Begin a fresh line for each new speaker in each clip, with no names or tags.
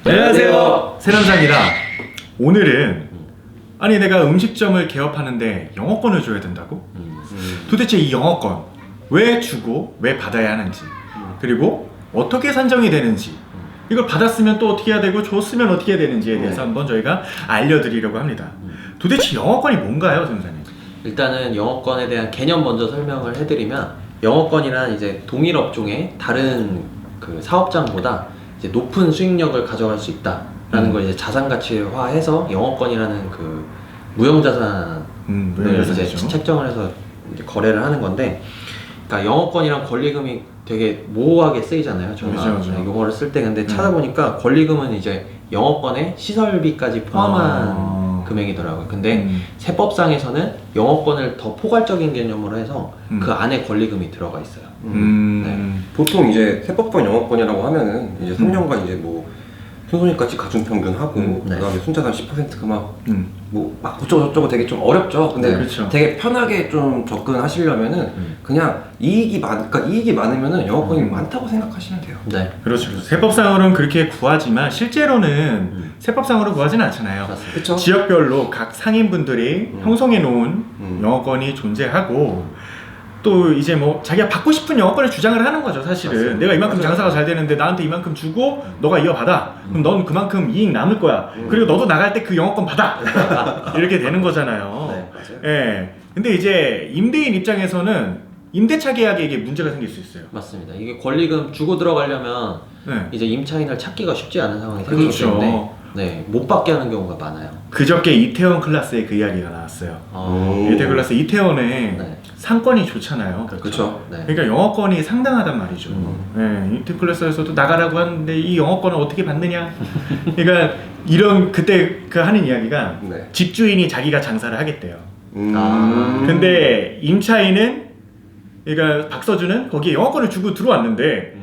안녕하세요, 새남자입니다. 오늘은 아니 내가 음식점을 개업하는데 영어권을 줘야 된다고? 도대체 이 영어권 왜 주고 왜 받아야 하는지, 그리고 어떻게 산정이 되는지, 이걸 받았으면 또 어떻게 해야 되고 줬으면 어떻게 해야 되는지에 대해서 한번 저희가 알려드리려고 합니다. 도대체 영어권이 뭔가요, 선생님?
일단은 영어권에 대한 개념 먼저 설명을 해드리면, 영어권이란 이제 동일 업종의 다른 그 사업장보다 이제 높은 수익력을 가져갈 수 있다라는 걸 이제 자산가치화해서 영어권이라는 그 무형자산을 이제 책정을 해서 이제 거래를 하는 건데, 그러니까 영어권이랑 권리금이 되게 모호하게 쓰이잖아요. 저희가 용어를 쓸 때. 근데 찾아보니까 권리금은 이제 영어권에 시설비까지 포함한 금액이더라고요. 근데 세법상에서는 영어권을 더 포괄적인 개념으로 해서 그 안에 권리금이 들어가 있어요.
네. 보통 이제 세법권 영어권이라고 하면은 이제 3년간 이제 뭐 순손익까지 가중평균하고 그다음에 순자산 10%가 막 어쩌고저쩌고 되게 좀 어렵죠. 근데
그렇죠.
되게 편하게 좀 접근하시려면은 그냥 그러니까 이익이 많으면은 영어권이 많다고 생각하시면 돼요.
네.
그렇죠. 세법상으로는 그렇게 구하지만 실제로는 세법상으로 구하지는 않잖아요.
그렇죠.
지역별로 각 상인분들이 형성해 놓은 영어권이 존재하고, 또 이제 뭐 자기가 받고 싶은 영어권을 주장을 하는 거죠. 사실은
맞습니다.
내가 이만큼 장사가 잘 되는데 나한테 이만큼 주고 너가 이어받아. 그럼 넌 그만큼 이익 남을 거야. 그리고 너도 나갈 때 그 영어권 받아. 이렇게 되는 거잖아요.
네, 맞아요.
예. 근데 이제 임대인 입장에서는 임대차 계약에 이게 문제가 생길 수 있어요.
맞습니다. 이게 권리금 주고 들어가려면
네.
이제 임차인을 찾기가 쉽지 않은 상황이 생기기
그렇죠.
때문에 못 받게 하는 경우가 많아요.
그저께 이태원 클라스에 그 이야기가 나왔어요. 이태원 클라스 이태원에 상권이 좋잖아요.
그렇죠.
네.
그러니까 영어권이 상당하단 말이죠. 네, 이태원 클라스에서도 나가라고 하는데 이 영어권을 어떻게 받느냐. 그러니까 이런 그때 그 하는 이야기가
네.
집주인이 자기가 장사를 하겠대요.
근데
근데 임차인은, 그러니까 박서준은 거기에 영어권을 주고 들어왔는데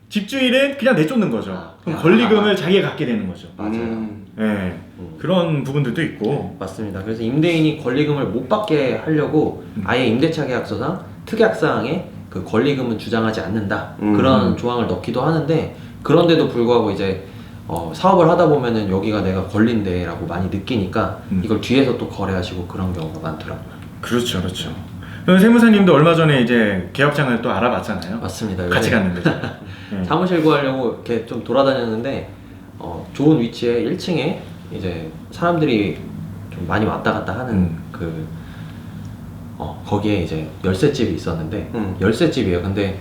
집주인은 그냥 내쫓는 거죠. 그럼 권리금을 자기가 갖게 되는 거죠.
맞아요.
네, 그런 부분들도 있고.
맞습니다. 그래서 임대인이 권리금을 못 받게 하려고 아예 임대차 계약서상 특약사항에 그 권리금은 주장하지 않는다 그런 조항을 넣기도 하는데, 그런데도 불구하고 이제 사업을 하다 보면은 여기가 내가 권리인데라고 많이 느끼니까 이걸 뒤에서 또 거래하시고 그런 경우가 많더라고요.
그렇죠, 그렇죠. 세무사님도 얼마 전에 이제 개업장을 또 알아봤잖아요.
맞습니다.
같이 갔는데. 네.
사무실 구하려고 이렇게 좀 돌아다녔는데 좋은 위치에 1층에 이제 사람들이 좀 많이 왔다 갔다 하는 거기에 이제 열쇠집이 있었는데 열쇠집이에요. 근데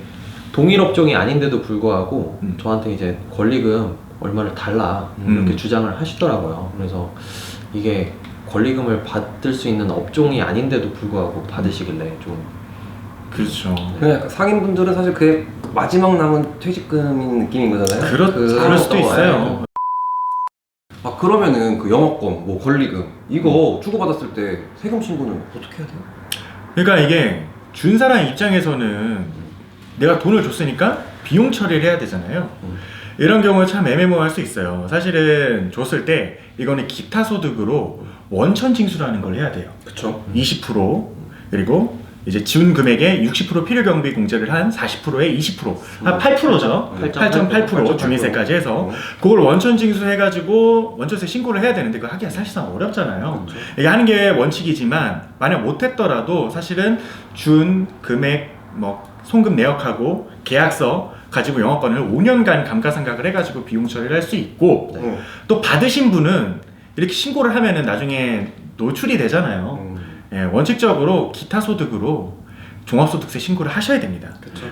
동일 업종이 아닌데도 불구하고 저한테 이제 권리금 얼마를 달라 이렇게 주장을 하시더라고요. 그래서 이게 권리금을 받을 수 있는 업종이 아닌데도 불구하고 받으시길래 좀.
그렇죠.
그냥 약간 상인분들은 사실 그게 마지막 남은 퇴직금인 느낌인 거잖아요.
그럴 수도 있어요.
그러면은 그 영어권, 뭐 권리금 이거 주고받았을 때 세금 신고는 어떻게 해야 돼요?
그러니까 이게 준 사람 입장에서는 내가 돈을 줬으니까 비용 처리를 해야 되잖아요. 이런 경우는 참 애매모호할 수 있어요. 사실은 줬을 때 이거는 기타 소득으로 원천 징수라는 걸 해야 돼요.
그렇죠.
20% 그리고 이제 준 금액의 60% 필요경비 공제를 한 40%에 20%, 한 8%죠. 8.8% 중위세까지 해서 그걸 원천 징수해가지고 원천세 신고를 해야 되는데 그거 하기가 사실상 어렵잖아요. 이게 하는 게 원칙이지만 만약 못했더라도 사실은 준 금액 뭐 송금 내역하고 계약서 가지고 영어권을 5년간 감가상각을 해가지고 비용 처리를 할 수 있고, 또 받으신 분은 이렇게 신고를 하면은 나중에 노출이 되잖아요. 예, 원칙적으로 기타 소득으로 종합소득세 신고를 하셔야 됩니다.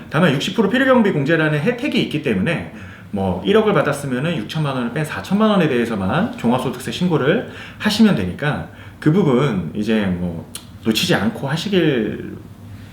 다만 60% 필요경비 공제라는 혜택이 있기 때문에 뭐 1억을 받았으면은 6천만 원을 뺀 4천만 원에 대해서만 종합소득세 신고를 하시면 되니까 그 부분 이제 뭐 놓치지 않고 하시길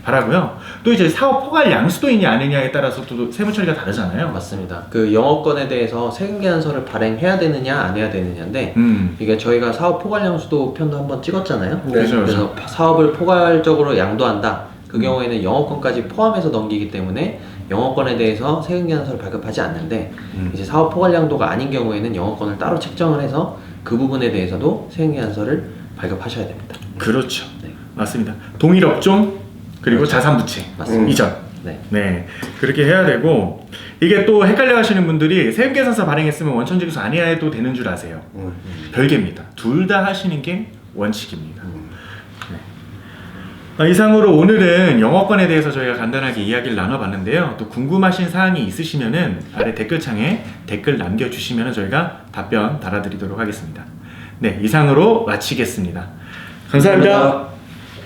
바라고요. 또 이제 사업 포괄 양수도이냐 아니냐에 따라서 또 세무 처리가 다르잖아요.
맞습니다. 그 영어권에 대해서 세금 계산서를 발행해야 되느냐 안 해야 되느냐인데 이게 저희가 사업 포괄 양수도 편도 한번 찍었잖아요.
네.
그래서 사업을 포괄적으로 양도한다. 그 경우에는 영어권까지 포함해서 넘기기 때문에 영어권에 대해서 세금 계산서를 발급하지 않는데, 이제 사업 포괄 양도가 아닌 경우에는 영어권을 따로 책정을 해서 그 부분에 대해서도 세금 계산서를 발급하셔야 됩니다.
그렇죠.
네.
맞습니다. 동일 업종 그리고
그렇죠.
자산 부채
맞습니다.
이전.
네.
네, 그렇게 해야 되고, 이게 또 헷갈려 하시는 분들이 세금계산서 발행했으면 원천징수 안 해야 해도 되는 줄 아세요. 별개입니다. 둘 다 하시는 게 원칙입니다. 네. 이상으로 오늘은 영어권에 대해서 저희가 간단하게 이야기를 나눠봤는데요. 또 궁금하신 사항이 있으시면은 아래 댓글창에 댓글 남겨주시면 저희가 답변 달아드리도록 하겠습니다. 네, 이상으로 마치겠습니다. 감사합니다.